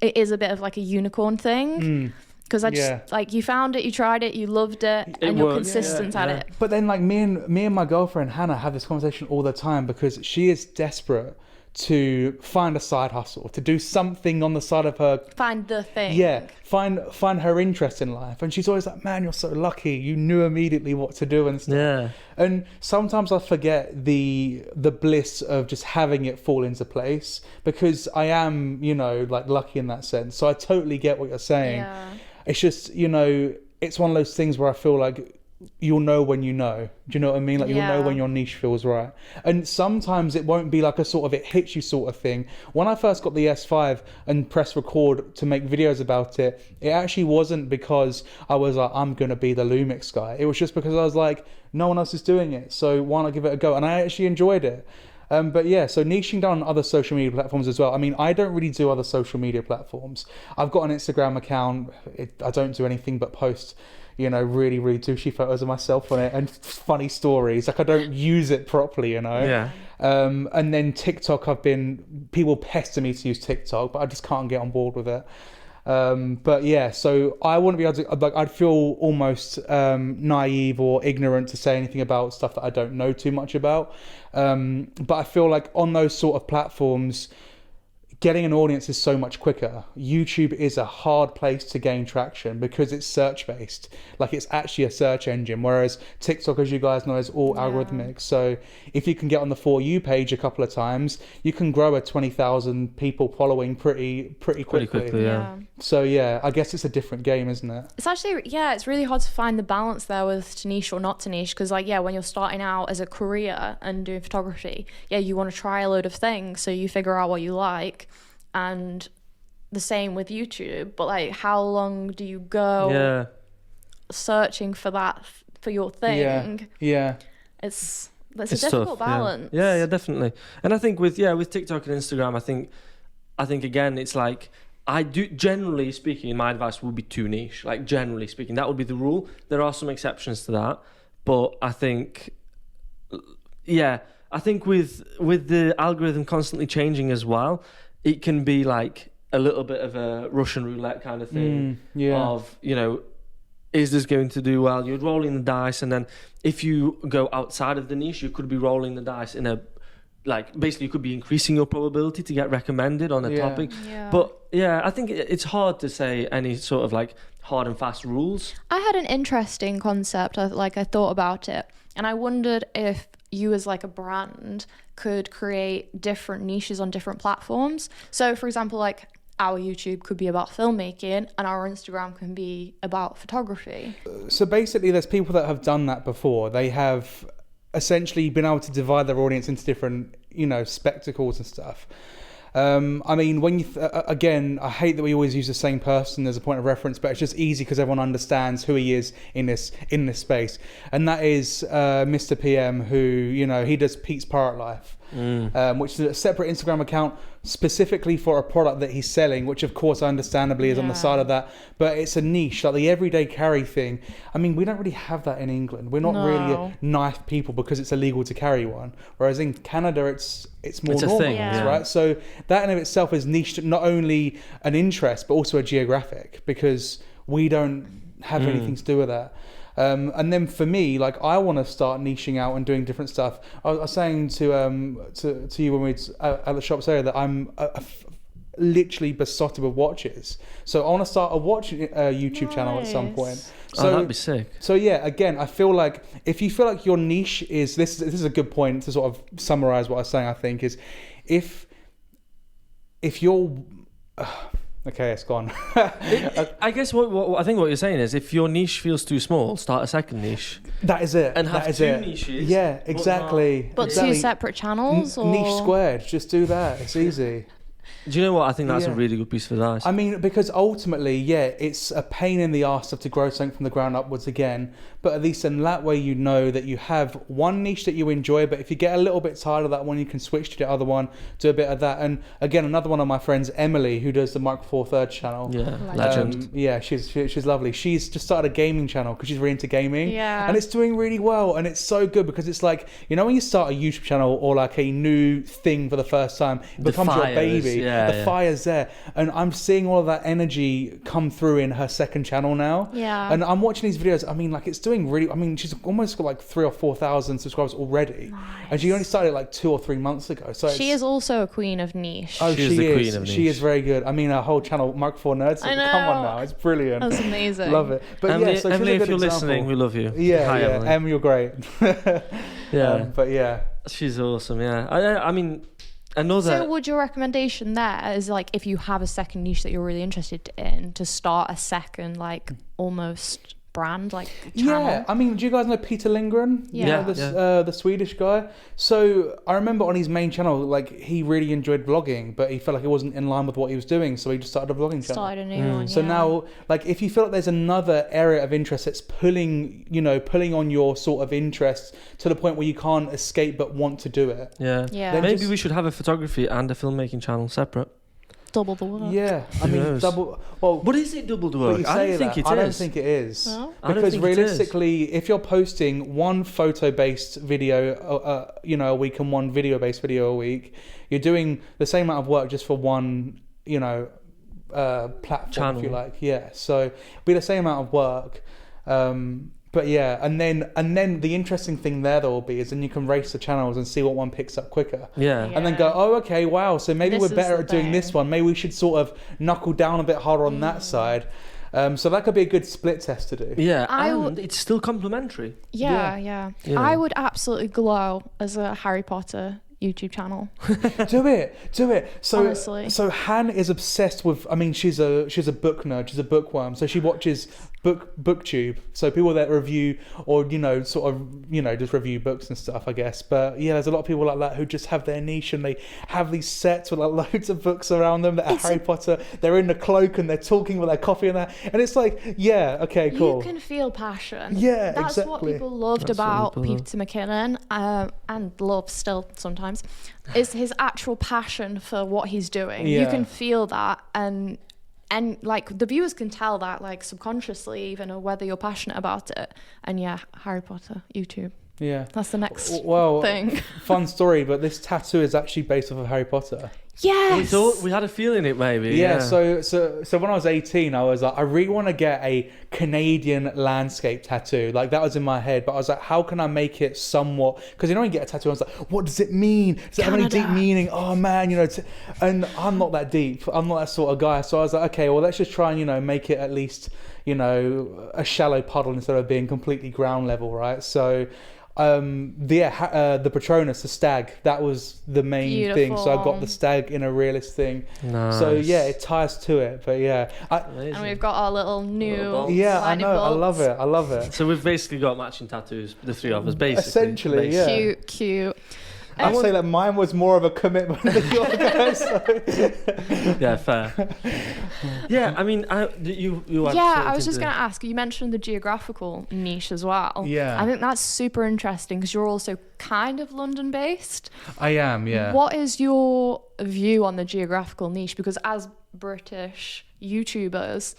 it is a bit of like a unicorn thing, because I just like, you found it, you tried it, you loved it, and you're consistent at it. But then, like, me and my girlfriend Hannah have this conversation all the time, because she is desperate to find a side hustle, to do something on the side of her. Find the thing. Yeah, find her interest in life. And she's always like, man, you're so lucky. You knew immediately what to do and stuff. Yeah. And sometimes I forget the bliss of just having it fall into place, because I am, like, lucky in that sense. So I totally get what you're saying. Yeah. It's just, it's one of those things where I feel like you'll know when you know. Do you know what I mean? Like, you'll know when your niche feels right. And sometimes it won't be like a sort of it hits you sort of thing. When I first got the S5 and pressed record to make videos about it, it actually wasn't because I was like, I'm going to be the Lumix guy. It was just because I was like, no one else is doing it, so why not give it a go? And I actually enjoyed it. But yeah, so niching down on other social media platforms as well. I mean, I don't really do other social media platforms. I've got an Instagram account. I don't do anything but post, really, really douchey photos of myself on it and funny stories. Like, I don't use it properly, Yeah. And then TikTok, people pester me to use TikTok, but I just can't get on board with it. But yeah, so I wouldn't be able to, like, I'd feel almost naive or ignorant to say anything about stuff that I don't know too much about. But I feel like on those sort of platforms, getting an audience is so much quicker. YouTube is a hard place to gain traction because it's search based. Like, it's actually a search engine, whereas TikTok, as you guys know, is all algorithmic. So if you can get on the For You page a couple of times, you can grow a 20,000 people following pretty quickly. Yeah. So yeah, I guess it's a different game, isn't it? It's actually, it's really hard to find the balance there with to niche or not to niche, because like, when you're starting out as a career and doing photography, you want to try a load of things, so you figure out what you like. And the same with YouTube, but like, how long do you go searching for that for your thing? Yeah. It's a difficult tough, balance. Yeah, definitely. And I think with TikTok and Instagram, I think again, it's like, I do, generally speaking, my advice would be too niche. Like, generally speaking, that would be the rule. There are some exceptions to that, but I think with the algorithm constantly changing as well, it can be like a little bit of a Russian roulette kind of thing of, is this going to do well? You're rolling the dice, and then if you go outside of the niche, you could be rolling the dice in a, like, basically you could be increasing your probability to get recommended on a topic. Yeah. But I think it's hard to say any sort of like hard and fast rules. I had an interesting concept. I thought about it, and I wondered if you as like a brand could create different niches on different platforms. So for example, like, our YouTube could be about filmmaking and our Instagram can be about photography. So basically there's people that have done that before. They have essentially been able to divide their audience into different, spectacles and stuff. I mean, when you again, I hate that we always use the same person as a point of reference, but it's just easy because everyone understands who he is in this space, and that is Mr. PM, who he does Pete's Pirate Life, which is a separate Instagram account specifically for a product that he's selling, which of course understandably is on the side of that, but it's a niche, like the everyday carry thing. I mean, we don't really have that in England. We're not really a knife people because it's illegal to carry one, whereas in Canada it's more normal, right? So that in of itself is niched, not only an interest but also a geographic, because we don't have anything to do with that. And then for me, like, I want to start niching out and doing different stuff. I was saying to you when we at the shops earlier that I'm literally besotted with watches. So I want to start a watch YouTube channel at some point. So, that'd be sick. So yeah, again, I feel like if you feel like your niche is this is a good point to sort of summarize what I was saying. I think is if you're okay, it's gone. I guess what I think what you're saying is if your niche feels too small, start a second niche. That is it. And have two niches. Yeah, exactly. But exactly. two separate channels? Or? Niche squared. Just do that. It's easy. Do you know what? I think that's a really good piece of advice. I mean, because ultimately, it's a pain in the arse to grow something from the ground upwards again. But at least in that way, you know that you have one niche that you enjoy. But if you get a little bit tired of that one, you can switch to the other one, do a bit of that. And again, another one of my friends, Emily, who does the Micro Four Thirds channel. Yeah, legend. She's lovely. She's just started a gaming channel because she's really into gaming. Yeah. And it's doing really well. And it's so good because it's like, you know, when you start a YouTube channel or like a new thing for the first time, it becomes your baby. The fire's there. And I'm seeing all of that energy come through in her second channel now. Yeah. And I'm watching these videos. I mean, like, it's doing really, I mean, she's almost got like 3,000 or 4,000 subscribers already. Nice. And she only started like 2 or 3 months ago. So she is also a queen of niche. Oh, she is the queen of niche. She is very good. I mean, her whole channel, Micro Four Nerds. I know. Come on now. It's brilliant. That's amazing. Love it. But Emily, so Emily, she's a good if you're example. listening, we love you. Yeah, Emily. Em, you're great. But yeah. She's awesome, yeah. I mean, another... So would your recommendation there is like if you have a second niche that you're really interested in to start a second like almost brand like channel? Yeah, I mean, do you guys know Peter Lindgren? Yeah. The Swedish guy. So I remember on his main channel, like he really enjoyed vlogging, but he felt like it wasn't in line with what he was doing, so he just started a vlogging channel. Started a new one. So now, like, if you feel like there's another area of interest that's pulling on your sort of interest to the point where you can't escape but want to do it. Yeah. Then Maybe we should have a photography and a filmmaking channel separate. Double the work. Yeah, I Who mean, knows? double. Well, But is it double the but work? you I say don't think that. it is. I don't think it is. No? I don't Because think it is. realistically, if you're posting one photo-based video, a week and one video-based video a week, you're doing the same amount of work just for one, platform, Channel. if you like. Yeah, so it'll be the same amount of work. But yeah, and then the interesting thing there will be is then you can race the channels and see what one picks up quicker. Yeah. And then go, oh, okay, wow, so maybe This we're better is the at doing this thing. one. Maybe we should sort of knuckle down a bit harder on that side. So that could be a good split test to do. Yeah, I and it's still complimentary. Yeah. You know. I would absolutely glow as a Harry Potter YouTube channel. Do it. So Honestly. So Han is obsessed with. I mean, she's a book nerd. She's a bookworm. So she watches booktube. So people that review or just review books and stuff, I guess. But yeah, there's a lot of people like that who just have their niche and they have these sets with like loads of books around them that are Harry Potter. They're in the cloak and they're talking with their coffee and that. And it's like, yeah, okay, cool. You can feel passion. Yeah, That's exactly. what people loved That's what about people love. Peter McKinnon, and love still sometimes, is his actual passion for what he's doing. You Yeah. can feel that, and like the viewers can tell that, like subconsciously, even, or whether you're passionate about it. And yeah, Harry Potter YouTube. Yeah. That's the next thing. thing. Fun story, but this tattoo is actually based off of Harry Potter. Yes. We had a feeling it maybe. Yeah, so when I was 18, I was like, I really want to get a Canadian landscape tattoo. Like, that was in my head, but I was like, how can I make it somewhat? Because when you get a tattoo, I was like, what does it mean? Does it have any deep meaning? Oh man, and I'm not that deep. I'm not that sort of guy. So I was like, okay, well, let's just try and make it at least a shallow puddle instead of being completely ground level, right? So the Patronus, the stag, that was the main thing. So I got the stag in a realist thing. Nice. So yeah, it ties to it. But yeah, And we've got our little new yeah, I lightning know. bolts. I love it. So we've basically got matching tattoos, the three of us, basically. Essentially, yeah. Cute. I'd say that mine was more of a commitment than your guys. Yeah, fair. Yeah, I mean, you Yeah, I was just going to ask, you mentioned the geographical niche as well. Yeah. I think that's super interesting because you're also kind of London based. I am, yeah. What is your view on the geographical niche? Because as British YouTubers,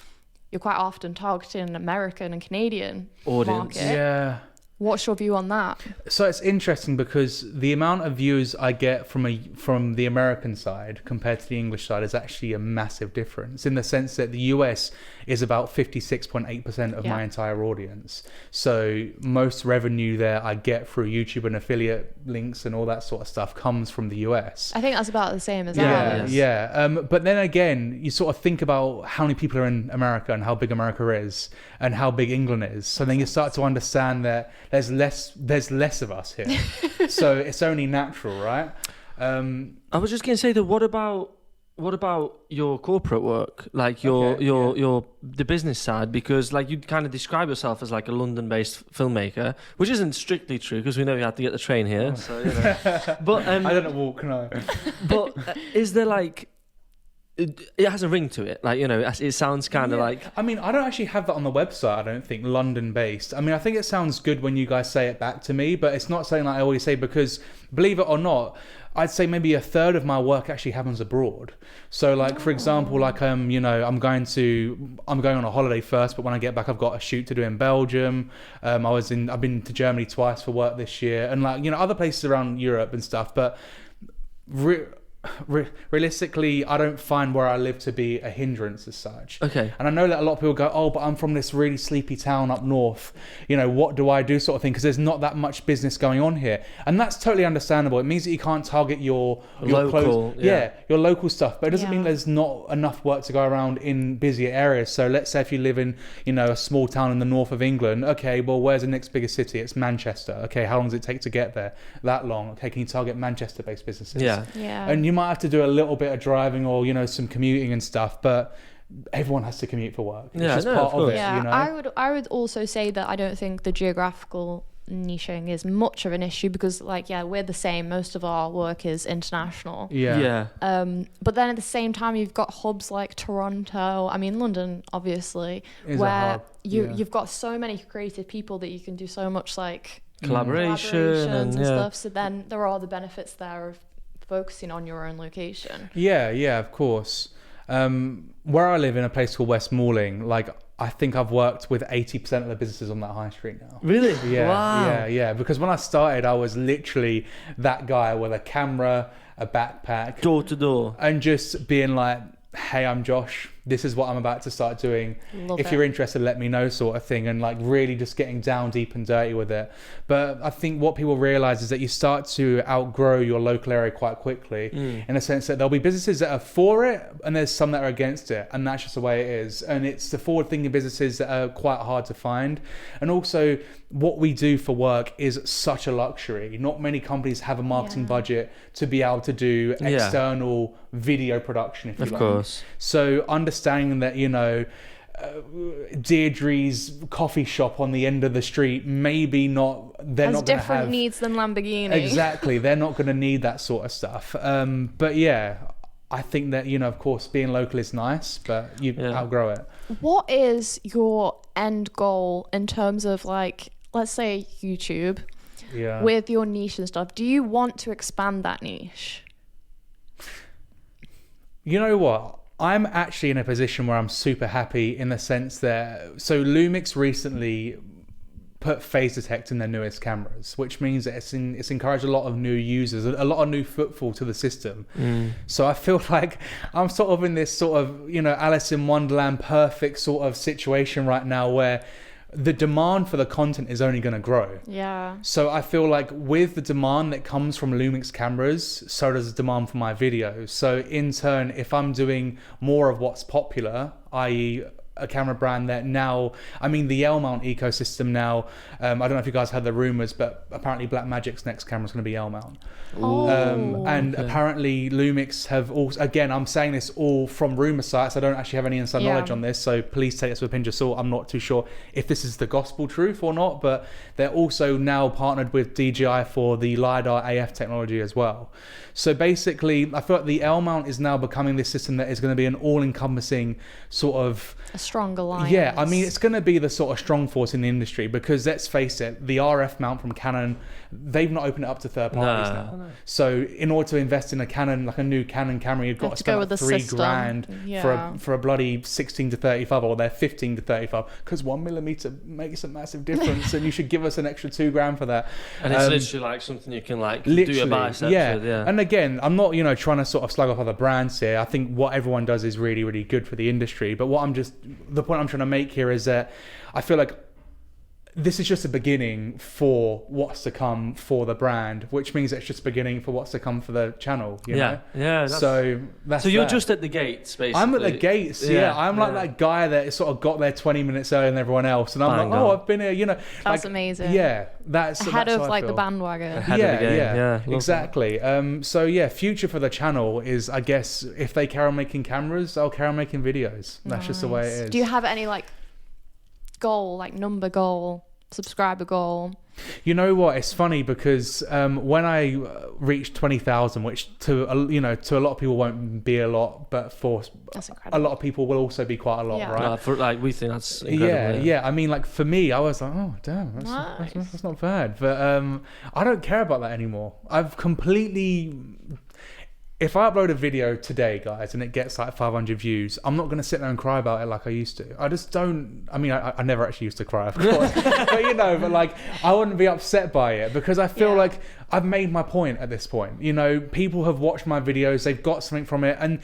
you're quite often targeting American and Canadian Audience. market. Yeah. What's your view on that? So it's interesting because the amount of views I get from the American side compared to the English side is actually a massive difference, in the sense that the US is about 56.8% of my entire audience. So most revenue there I get through YouTube and affiliate links and all that sort of stuff comes from the US. I think that's about the same as Yeah, ours. yeah. But then again, you sort of think about how many people are in America and how big America is and how big England is. So then you start to understand that there's less of us here. So it's only natural, right? I was just going to say that what about your corporate work, like your the business side? Because like you kind of describe yourself as like a London-based filmmaker, which isn't strictly true because we know you had to get the train here. So, you know. But I don't walk, no. But is there like, it has a ring to it, like, you know, it sounds kind of like... I mean, I don't actually have that on the website, I don't think, London-based. I mean, I think it sounds good when you guys say it back to me, but it's not something that I always say because, believe it or not, I'd say maybe a third of my work actually happens abroad. So like, for example, like, you know, I'm going on a holiday first, but when I get back, I've got a shoot to do in Belgium. I've been to Germany twice for work this year, and like, you know, other places around Europe and stuff, but realistically, I don't find where I live to be a hindrance as such. Okay. And I know that a lot of people go, oh, but I'm from this really sleepy town up north. You know, what do I do, sort of thing? Because there's not that much business going on here, and that's totally understandable. It means that you can't target your local, your local stuff, but it doesn't mean there's not enough work to go around in busier areas. So let's say if you live in, you know, a small town in the north of England, okay, well, where's the next biggest city? It's Manchester. Okay, how long does it take to get there? That long. Okay, can you target Manchester-based businesses? Yeah. And you might have to do a little bit of driving or, you know, some commuting and stuff, but everyone has to commute for work. It's just part of it, yeah, you know? I would also say that I don't think the geographical niching is much of an issue because, like, we're the same. Most of our work is international. Yeah. But then at the same time, you've got hubs like Toronto. I mean, London, obviously, where you've got so many creative people that you can do so much like collaborations and stuff. So then there are the benefits there of focusing on your own location. Yeah, of course. Where I live in a place called West Malling, like, I think I've worked with 80% of the businesses on that high street now. Really? Yeah. Wow. Yeah. Because when I started, I was literally that guy with a camera, a backpack, door to door, and just being like, hey, I'm Josh. This is what I'm about to start doing. If you're interested, let me know, sort of thing. And like really just getting down deep and dirty with it. But I think what people realize is that you start to outgrow your local area quite quickly, in a sense that there'll be businesses that are for it and there's some that are against it. And that's just the way it is. And it's the forward thinking businesses that are quite hard to find. And also what we do for work is such a luxury. Not many companies have a marketing budget to be able to do external video production, if you like. Of course. So understanding that, you know, Deirdre's coffee shop on the end of the street, maybe not, they're has not going to different have needs than Lamborghini. Exactly. They're not going to need that sort of stuff. But yeah, I think that, you know, of course, being local is nice, but you outgrow it. What is your end goal in terms of, like, let's say YouTube, with your niche and stuff? Do you want to expand that niche? You know what? I'm actually in a position where I'm super happy in the sense that, so Lumix recently put phase detect in their newest cameras, which means that it's encouraged a lot of new users, a lot of new footfall to the system. So I feel like I'm sort of in this sort of, you know, Alice in Wonderland perfect sort of situation right now where the demand for the content is only going to grow. Yeah. So I feel like with the demand that comes from Lumix cameras, so does the demand for my videos. So in turn, if I'm doing more of what's popular, i.e. a camera brand that now, I mean, the L-mount ecosystem now, I don't know if you guys heard the rumors, but apparently Blackmagic's next camera is going to be L-mount. Apparently Lumix have also, again, I'm saying this all from rumor sites, I don't actually have any inside knowledge on this, so please take this with a pinch of salt. I'm not too sure if this is the gospel truth or not, but they're also now partnered with DJI for the LiDAR AF technology as well. So basically, I feel like the L-mount is now becoming this system that is going to be an all-encompassing sort of a strong alliance. Yeah, I mean, it's going to be the sort of strong force in the industry because let's face it, the RF mount from Canon, they've not opened it up to third parties now. No. So in order to invest in a Canon, like a new Canon camera, you've got to spend like $3,000 for a bloody 16 to 35 or their 15 to 35, because 1mm makes a massive difference, and you should give us an extra $2,000 for that. And it's literally like something you can like do your biceps with, And again, I'm not trying to sort of slug off other brands here. I think what everyone does is really, really good for the industry. But the point I'm trying to make here is that I feel like this is just a beginning for what's to come for the brand, which means it's just a beginning for what's to come for the channel, you know? Yeah. So you're just at the gates, basically. I'm at the gates, I'm like that guy that sort of got there 20 minutes earlier than everyone else. And I'm I've been here, That's amazing. Yeah, that's ahead of like the bandwagon. Yeah, exactly. Future for the channel is, I guess, if they carry on making cameras, I'll carry on making videos. That's just the way it is. Do you have any like goal, like number goal, subscriber goal? You know what, it's funny because when I reached 20,000, which to a lot of people won't be a lot, but for a lot of people will also be quite a lot, right? No, we think that's incredible. I mean, like for me, I was like, oh damn, that's not bad. But I don't care about that anymore. I've completely. If I upload a video today, guys, and it gets like 500 views, I'm not going to sit there and cry about it like I used to. I just don't. I mean, I never actually used to cry, of course. but like, I wouldn't be upset by it because I feel like I've made my point at this point. People have watched my videos, they've got something from it. And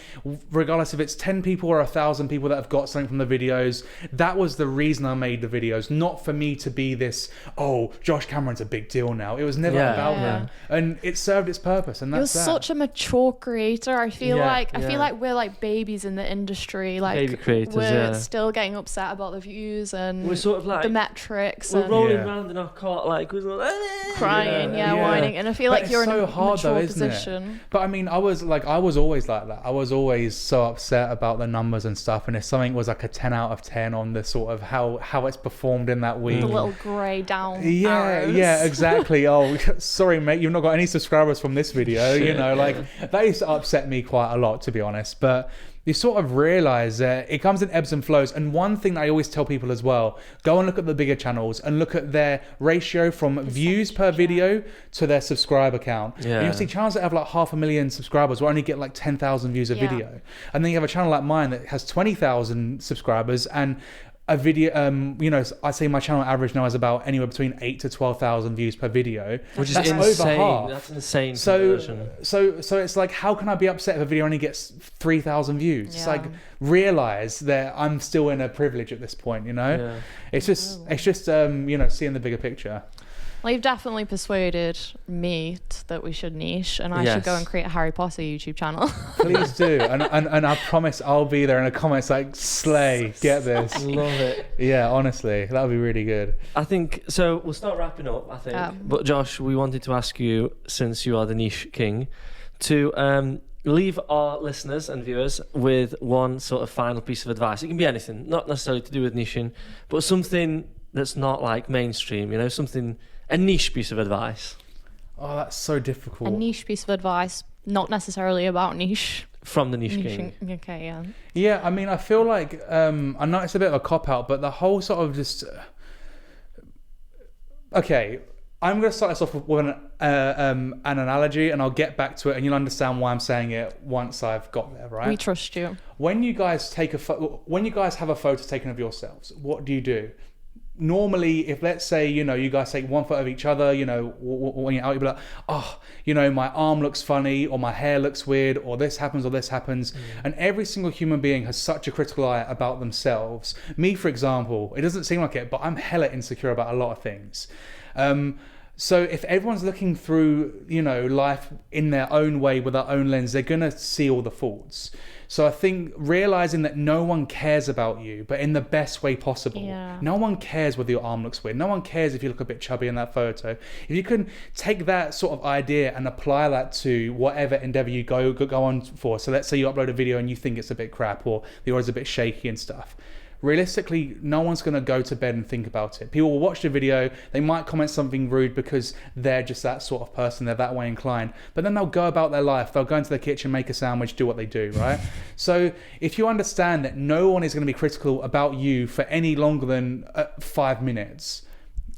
regardless if it's 10 people or 1,000 people that have got something from the videos, that was the reason I made the videos, not for me to be this, oh, Josh Cameron's a big deal now. It was never about that. And it served its purpose. And that's You're such a mature creator. I feel like we're like babies in the industry. Like baby creators, we're still getting upset about the views and we're sort of like the metrics. We're rolling around in our cart like we're like, crying, whining. And I feel like you're in a mature position. But I mean, I was always like that. I was always so upset about the numbers and stuff. And if something was like a 10 out of 10 on the sort of how it's performed in that week, the little grey down arrows. Yeah, exactly. Oh, sorry, mate, you've not got any subscribers from this video. That used to upset me quite a lot, to be honest. But you sort of realize that it comes in ebbs and flows. And one thing that I always tell people as well, go and look at the bigger channels and look at their ratio from views per video to their subscriber count. And you'll see channels that have like 500,000 subscribers will only get like 10,000 views a video. And then you have a channel like mine that has 20,000 subscribers and a video, I'd say my channel average now is about anywhere between 8 to 12,000 views per video, which is insane. Over half. That's insane. So it's like, how can I be upset if a video only gets 3,000 views? It's like, realize that I'm still in a privilege at this point. It's just seeing the bigger picture. Well, you've definitely persuaded me that we should niche, and I should go and create a Harry Potter YouTube channel. Please do, and I promise I'll be there in the comments like, slay, get this. Love it. Yeah, honestly, that would be really good. I think, so we'll start wrapping up, I think. But Josh, we wanted to ask you, since you are the niche king, to leave our listeners and viewers with one sort of final piece of advice. It can be anything, not necessarily to do with niching, but something that's not like mainstream, a niche piece of advice. Oh, that's so difficult. A niche piece of advice, not necessarily about niche. From the niche king. Okay, yeah. Yeah, I mean, I feel like, I know it's a bit of a cop-out, but the whole sort of just... Okay, I'm going to start this off with an analogy, and I'll get back to it, and you'll understand why I'm saying it once I've got there, right? We trust you. When you guys have a photo taken of yourselves, what do? Normally, if let's say, you guys take one photo of each other, when you're out, you'll be like, oh, my arm looks funny, or my hair looks weird, or this happens. And every single human being has such a critical eye about themselves. Me, for example, it doesn't seem like it, but I'm hella insecure about a lot of things. So if everyone's looking through, life in their own way with their own lens, they're going to see all the faults. So I think realizing that no one cares about you, but in the best way possible. Yeah. No one cares whether your arm looks weird. No one cares if you look a bit chubby in that photo. If you can take that sort of idea and apply that to whatever endeavor you go on for. So let's say you upload a video and you think it's a bit crap or the audio's a bit shaky and stuff. Realistically, no one's going to go to bed and think about it. People will watch the video, they might comment something rude because they're just that sort of person, they're that way inclined, but then they'll go about their life, they'll go into the kitchen, make a sandwich, do what they do, right? So if you understand that no one is going to be critical about you for any longer than 5 minutes,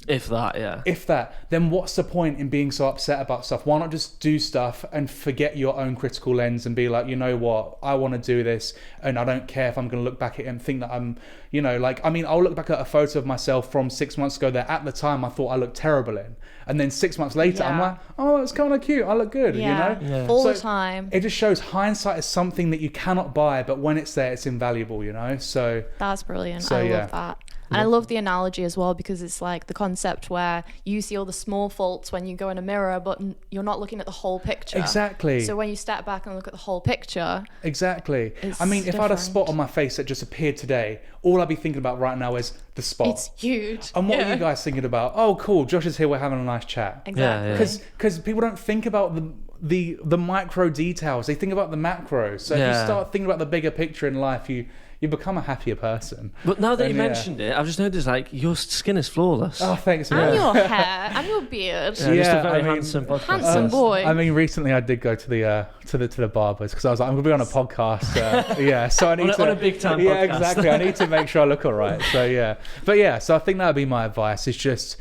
If that, yeah. If that, then what's the point in being so upset about stuff? Why not just do stuff and forget your own critical lens and be like, you know what, I want to do this and I don't care if I'm going to look back at it and think that I'm, you know, like, I mean, I'll look back at a photo of myself from 6 months ago that at the time I thought I looked terrible in. And then 6 months later, I'm like, oh, it's kind of cute. I look good, you know? Yeah. All the time. It just shows hindsight is something that you cannot buy, but when it's there, it's invaluable, you know? So that's brilliant. I love that. And I love the analogy as well, because it's like the concept where you see all the small faults when you go in a mirror, but you're not looking at the whole picture. Exactly. So when you step back and look at the whole picture. Exactly. I mean, if I had a spot on my face that just appeared today, all I'd be thinking about right now is the spot. It's huge. And what are you guys thinking about? Oh, cool. Josh is here. We're having a nice chat. Exactly. Because people don't think about the micro details. They think about the macro. So if you start thinking about the bigger picture in life, you become a happier person. But now that you mentioned it, I've just noticed, like, your skin is flawless. Oh, thanks. And your hair, and your beard. Just a very handsome podcast. Handsome boy. I mean, recently I did go to the barbers because I was like, I'm gonna be on a podcast. So I need on a big time podcast. Yeah, exactly. I need to make sure I look all right. So so I think that would be my advice. Is just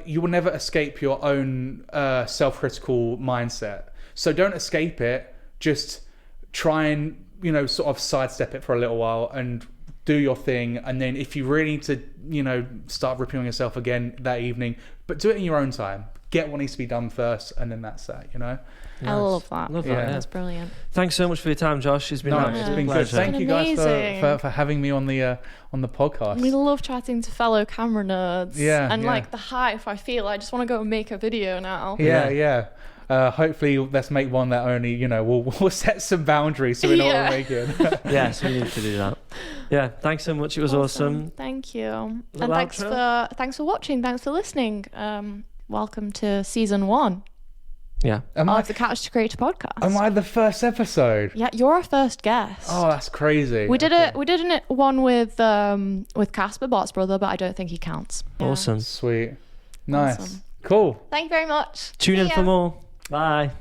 you will never escape your own self-critical mindset. So don't escape it. Just try and sort of sidestep it for a little while and do your thing. And then if you really need to, start ripping on yourself again that evening, but do it in your own time. Get what needs to be done first, and then that's that, Nice. I love that. That's brilliant. Thanks so much for your time, Josh. It's been it's been good. Thank you guys for having me on the podcast. We love chatting to fellow camera nerds. And like the hype I feel. I just want to go and make a video now. Hopefully let's make one that only we'll set some boundaries so we know what we're making. Yes, we need to do that. Yeah, thanks so much. It was awesome. Thank you. And thanks for watching. Thanks for listening. Welcome to season 1. Yeah. Of the Couch to Creator podcast. Am I the first episode? Yeah, you're our first guest. Oh, that's crazy. We did one with Casper, Bart's brother, but I don't think he counts. Yeah. Awesome. Sweet. Nice. Awesome. Cool. Thank you very much. Tune in for more. Bye.